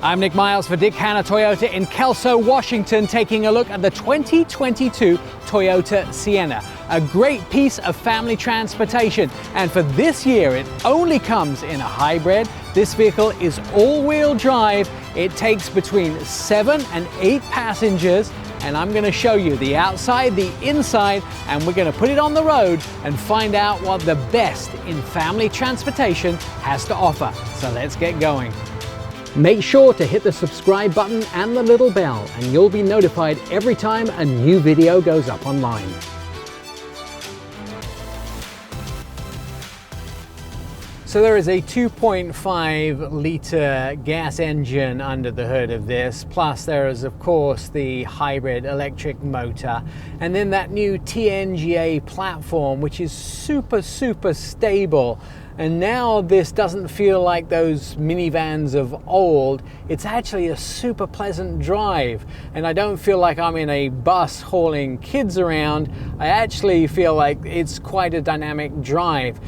I'm Nik Miles for Dick Hanna Toyota in Kelso, Washington, taking a look at the 2022 Toyota Sienna. A great piece of family transportation, and for this year it only comes in a hybrid. This vehicle is all-wheel drive. It takes between 7 and 8 passengers, and I'm going to show you the outside, the inside, and we're going to put it on the road and find out what the best in family transportation has to offer. So let's get going. Make sure to hit the subscribe button and the little bell, and you'll be notified every time a new video goes up online. So there is a 2.5 litre gas engine under the hood of this, plus there is of course the hybrid electric motor, and then that new TNGA platform, which is super stable. And now this doesn't feel like those minivans of old. It's actually a super pleasant drive, and I don't feel like I'm in a bus hauling kids around. I actually feel like it's quite a dynamic drive.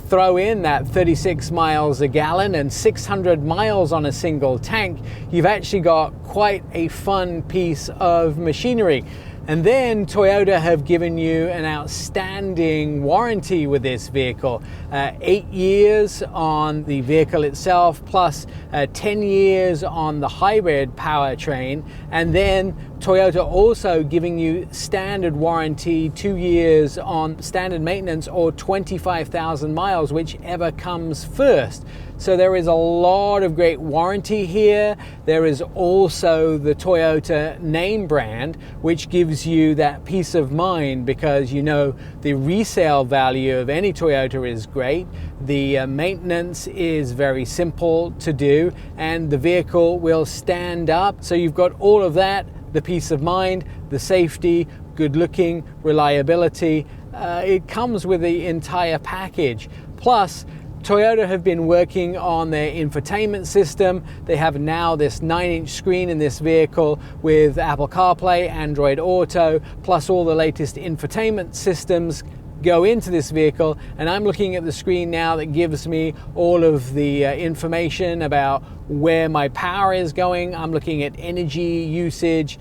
Throw in that 36 miles a gallon and 600 miles on a single tank, you've actually got quite a fun piece of machinery. And then Toyota have given you an outstanding warranty with this vehicle. 8 years on the vehicle itself, plus 10 years on the hybrid powertrain. And then Toyota also giving you standard warranty, 2 years on standard maintenance or 25,000 miles, whichever comes first. So there is a lot of great warranty here. There is also the Toyota name brand, which gives you that peace of mind because you know the resale value of any Toyota is great. The maintenance is very simple to do, and the vehicle will stand up. So you've got all of that, the peace of mind, the safety, good looking, reliability. It comes with the entire package. Plus, Toyota have been working on their infotainment system. They have now this 9-inch screen in this vehicle with Apple CarPlay, Android Auto, plus all the latest infotainment systems go into this vehicle. And I'm looking at the screen now that gives me all of the information about where my power is going. I'm looking at energy usage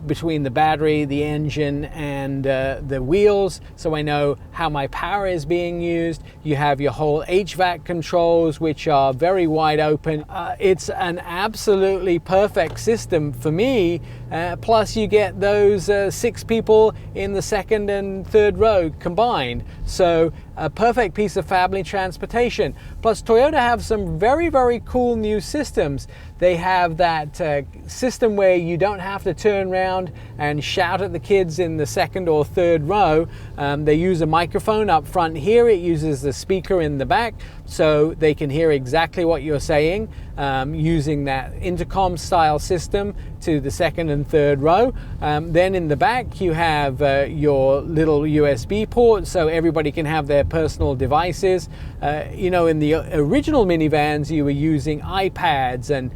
between the battery, the engine, and the wheels, so I know how my power is being used. You have your whole HVAC controls, which are very wide open. It's an absolutely perfect system for me. Plus you get those 6 people in the second and third row combined. So a perfect piece of family transportation. Plus Toyota have some very cool new systems. They have that system where you don't have to turn around and shout at the kids in the second or third row. They use a microphone up front here. It uses the speaker in the back so they can hear exactly what you're saying, using that intercom style system to the second and third row. Then in the back you have your little USB port so everybody can have their personal devices. You know, in the original minivans you were using iPads and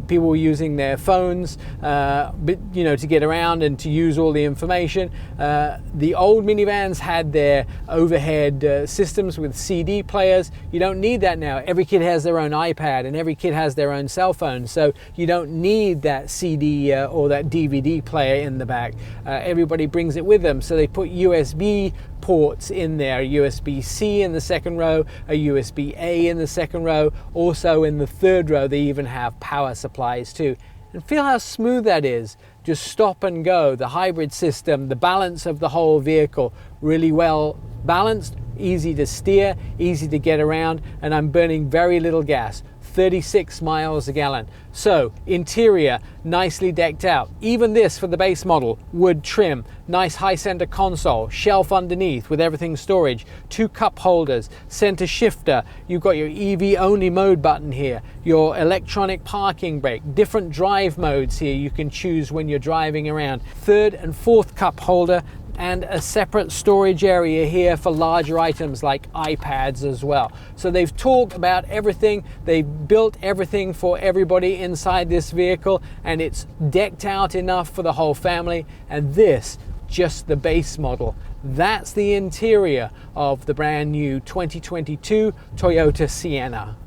people were using their phones, you know, to get around and to use all the information. The old minivans had their overhead systems with CD players. You don't need that now. Every kid has their own iPad and every kid has their own cell phone, so you don't need that CD or that DVD player in the back. Everybody brings it with them, so they put USB ports in there, USB-C in the second row, a USB-A in the second row. Also in the third row they even have power supplies too. And feel how smooth that is. Just stop and go. The hybrid system, the balance of the whole vehicle, really well balanced, easy to steer, easy to get around, and I'm burning very little gas. 36 miles a gallon. So interior nicely decked out. Even this for the base model, wood trim, nice high center console, shelf underneath with everything storage, 2 cup holders, center shifter. You've got your EV only mode button here, your electronic parking brake, different drive modes here you can choose when you're driving around, 3rd and 4th cup holder, and a separate storage area here for larger items like iPads as well. So they've talked about everything, they've built everything for everybody inside this vehicle, and it's decked out enough for the whole family. And this, just the base model. That's the interior of the brand new 2022 Toyota Sienna.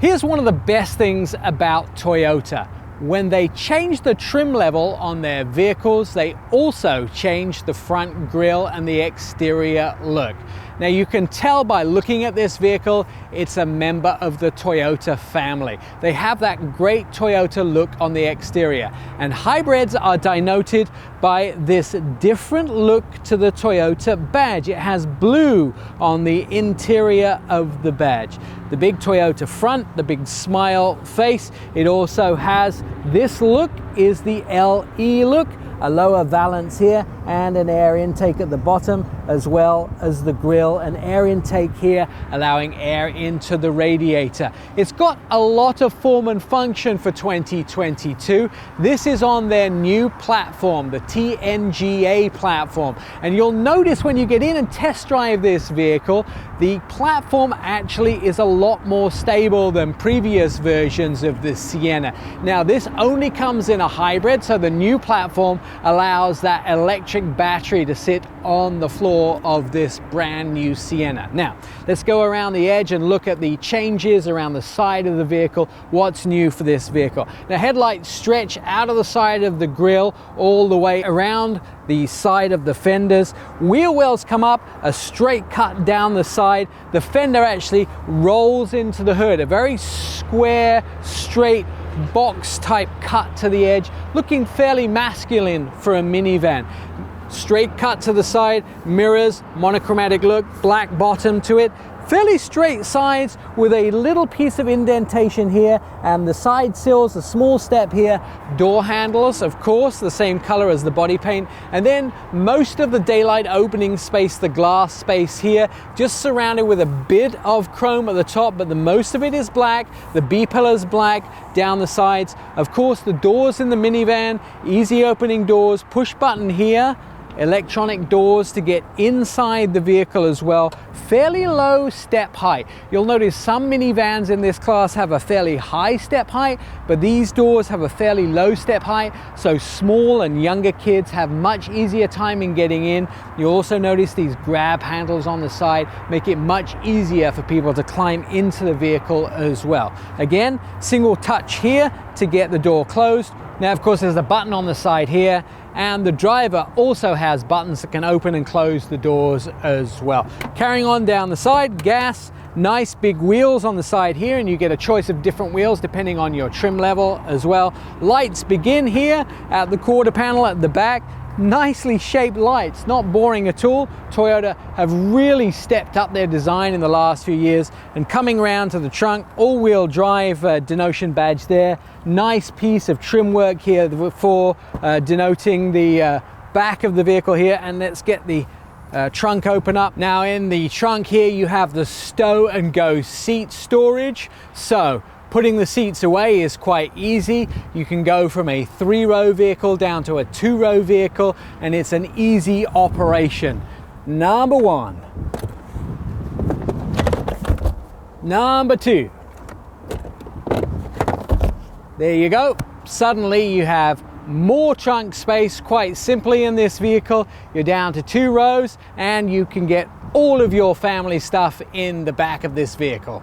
Here's one of the best things about Toyota. When they change the trim level on their vehicles, they also change the front grille and the exterior look. Now you can tell by looking at this vehicle, it's a member of the Toyota family. They have that great Toyota look on the exterior, and hybrids are denoted by this different look to the Toyota badge. It has blue on the interior of the badge. The big Toyota front, the big smile face. It also has this look, is the LE look. A lower valance here and an air intake at the bottom, as well as the grille, an air intake here allowing air into the radiator. It's got a lot of form and function for 2022. This is on their new platform, the TNGA platform. And you'll notice when you get in and test drive this vehicle, the platform actually is a lot more stable than previous versions of the Sienna. Now this only comes in a hybrid, so the new platform allows that electric battery to sit on the floor of this brand new Sienna. Now let's go around the edge and look at the changes around the side of the vehicle. What's new for this vehicle? The headlights stretch out of the side of the grille all the way around the side of the fenders. Wheel wells come up, a straight cut down the side. The fender actually rolls into the hood, a very square, straight box type cut to the edge, looking fairly masculine for a minivan. Straight cut to the side, mirrors, monochromatic look, black bottom to it. Fairly straight sides with a little piece of indentation here, and the side sills, a small step here. Door handles, of course, the same color as the body paint. And then most of the daylight opening space, the glass space here, just surrounded with a bit of chrome at the top, but the most of it is black. The B-pillars black down the sides. Of course, the doors in the minivan, easy opening doors, push button here. Electronic doors to get inside the vehicle as well. Fairly low step height. You'll notice some minivans in this class have a fairly high step height, but these doors have a fairly low step height, so small and younger kids have much easier time in getting in. You'll also notice these grab handles on the side make it much easier for people to climb into the vehicle as well. Again, single touch here to get the door closed. Now, of course, there's a button on the side here, and the driver also has buttons that can open and close the doors as well. Carrying on down the side, gas, nice big wheels on the side here, and you get a choice of different wheels depending on your trim level as well. Lights begin here at the quarter panel at the back. Nicely shaped lights, not boring at all. Toyota have really stepped up their design in the last few years. And coming around to the trunk, all-wheel drive denotion badge there. Nice piece of trim work here for denoting the back of the vehicle here. And let's get the trunk open up. Now in the trunk here you have the stow and go seat storage. So putting the seats away is quite easy. You can go from a 3-row vehicle down to a 2-row vehicle, and it's an easy operation. Number 1. Number 2. There you go. Suddenly you have more trunk space quite simply in this vehicle. You're down to 2 rows, and you can get all of your family stuff in the back of this vehicle.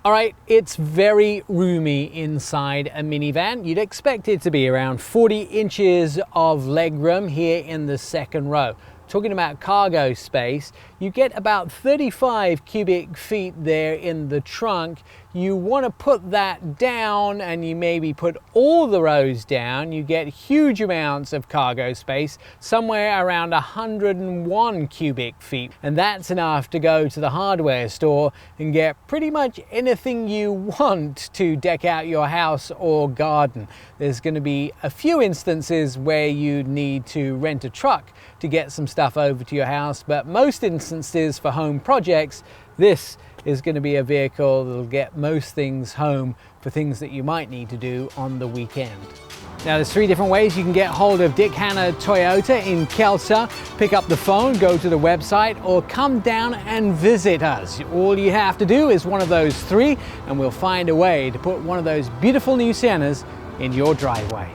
All right, it's very roomy inside a minivan. You'd expect it to be around 40 inches of legroom here in the second row. Talking about cargo space, you get about 35 cubic feet there in the trunk. You want to put that down, and you maybe put all the rows down. You get huge amounts of cargo space, somewhere around 101 cubic feet. And that's enough to go to the hardware store and get pretty much anything you want to deck out your house or garden. There's going to be a few instances where you need to rent a truck to get some stuff over to your house, but most instances for home projects, this is going to be a vehicle that'll get most things home for things that you might need to do on the weekend. Now there's 3 different ways you can get hold of Dick Hanna Toyota in Kelsa. Pick up the phone, go to the website, or come down and visit us. All you have to do is one of those 3, and we'll find a way to put one of those beautiful new Siennas in your driveway.